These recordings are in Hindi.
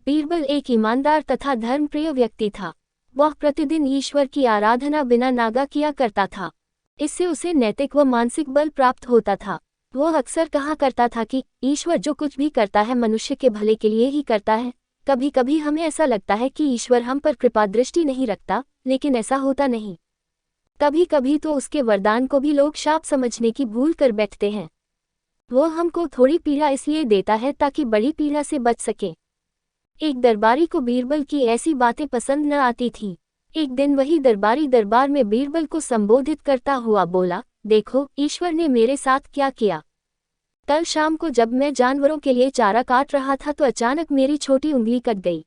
बीरबल एक ईमानदार तथा धर्मप्रिय व्यक्ति था। वह प्रतिदिन ईश्वर की आराधना बिना नागा किया करता था। इससे उसे नैतिक व मानसिक बल प्राप्त होता था। वह अक्सर कहा करता था कि ईश्वर जो कुछ भी करता है मनुष्य के भले के लिए ही करता है। कभी कभी हमें ऐसा लगता है कि ईश्वर हम पर कृपा दृष्टि नहीं रखता, लेकिन ऐसा होता नहीं। कभी कभी तो उसके वरदान को भी लोग शाप समझने की भूल कर बैठते हैं। वो हमको थोड़ी पीड़ा इसलिए देता है ताकि बड़ी पीड़ा से बच सके। एक दरबारी को बीरबल की ऐसी बातें पसंद न आती थीं। एक दिन वही दरबारी दरबार में बीरबल को संबोधित करता हुआ बोला, देखो ईश्वर ने मेरे साथ क्या किया। कल शाम को जब मैं जानवरों के लिए चारा काट रहा था तो अचानक मेरी छोटी उंगली कट गई।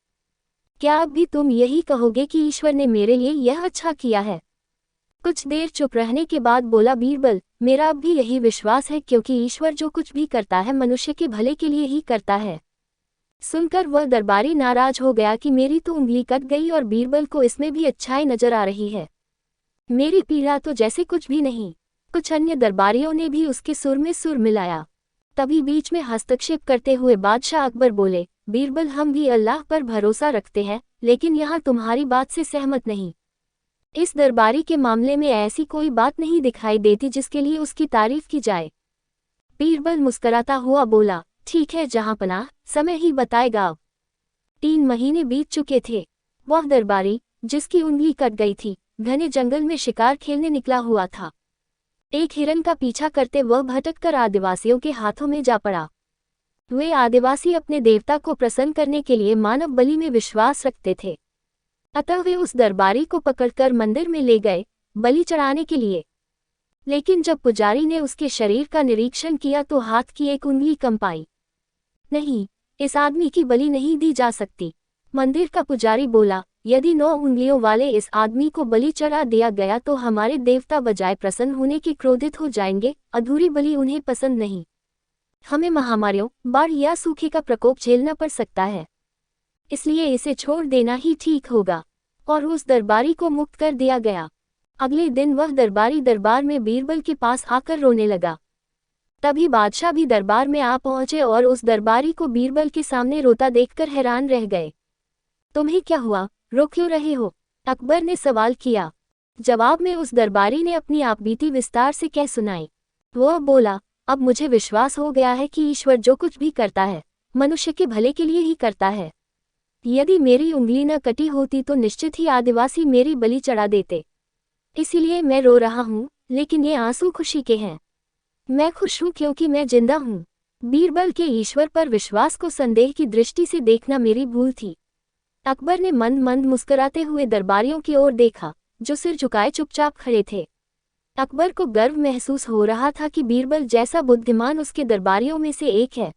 क्या अब भी तुम यही कहोगे कि ईश्वर ने मेरे लिए यह अच्छा किया है? कुछ देर चुप रहने के बाद बोला बीरबल, मेरा अब भी यही विश्वास है, क्योंकि ईश्वर जो कुछ भी करता है मनुष्य के भले के लिए ही करता है। सुनकर वह दरबारी नाराज हो गया कि मेरी तो उंगली कट गई और बीरबल को इसमें भी अच्छाई नजर आ रही है। मेरी पीड़ा तो जैसे कुछ भी नहीं। कुछ अन्य दरबारियों ने भी उसके सुर में सुर मिलाया। तभी बीच में हस्तक्षेप करते हुए बादशाह अकबर बोले, बीरबल हम भी अल्लाह पर भरोसा रखते हैं, लेकिन यहाँ तुम्हारी बात से सहमत नहीं। इस दरबारी के मामले में ऐसी कोई बात नहीं दिखाई देती जिसके लिए उसकी तारीफ की जाए। बीरबल मुस्कराता हुआ बोला, ठीक है जहाँपनाह, समय ही बताएगा। अब 3 महीने बीत चुके थे। वह दरबारी जिसकी उंगली कट गई थी घने जंगल में शिकार खेलने निकला हुआ था। एक हिरन का पीछा करते वह भटक कर आदिवासियों के हाथों में जा पड़ा। वे आदिवासी अपने देवता को प्रसन्न करने के लिए मानव बलि में विश्वास रखते थे। अतः वे उस दरबारी को पकड़कर मंदिर में ले गए बलि चढ़ाने के लिए। लेकिन जब पुजारी ने उसके शरीर का निरीक्षण किया तो हाथ की एक उंगली कम पाई। नहीं, इस आदमी की बलि नहीं दी जा सकती। मंदिर का पुजारी बोला, यदि 9 उंगलियों वाले इस आदमी को बलि चढ़ा दिया गया तो हमारे देवता बजाय प्रसन्न होने के क्रोधित हो जाएंगे। अधूरी बलि उन्हें पसंद नहीं। हमें महामारियों, बाढ़ या सूखे का प्रकोप झेलना पड़ सकता है, इसलिए इसे छोड़ देना ही ठीक होगा। और उस दरबारी को मुक्त कर दिया गया। अगले दिन वह दरबारी दरबार में बीरबल के पास आकर रोने लगा। तभी बादशाह भी दरबार में आ पहुंचे और उस दरबारी को बीरबल के सामने रोता देखकर हैरान रह गए। तुम्हें क्या हुआ, रो क्यों रहे हो? अकबर ने सवाल किया। जवाब में उस दरबारी ने अपनी आपबीती विस्तार से कह सुनाई। वह बोला, अब मुझे विश्वास हो गया है कि ईश्वर जो कुछ भी करता है मनुष्य के भले के लिए ही करता है। यदि मेरी उंगली न कटी होती तो निश्चित ही आदिवासी मेरी बलि चढ़ा देते। इसीलिए मैं रो रहा हूँ, लेकिन ये आंसू खुशी के हैं। मैं खुश हूँ क्योंकि मैं जिंदा हूँ। बीरबल के ईश्वर पर विश्वास को संदेह की दृष्टि से देखना मेरी भूल थी। अकबर ने मंद मंद मुस्कुराते हुए दरबारियों की ओर देखा, जो सिर झुकाए चुपचाप खड़े थे। अकबर को गर्व महसूस हो रहा था कि बीरबल जैसा बुद्धिमान उसके दरबारियों में से एक है।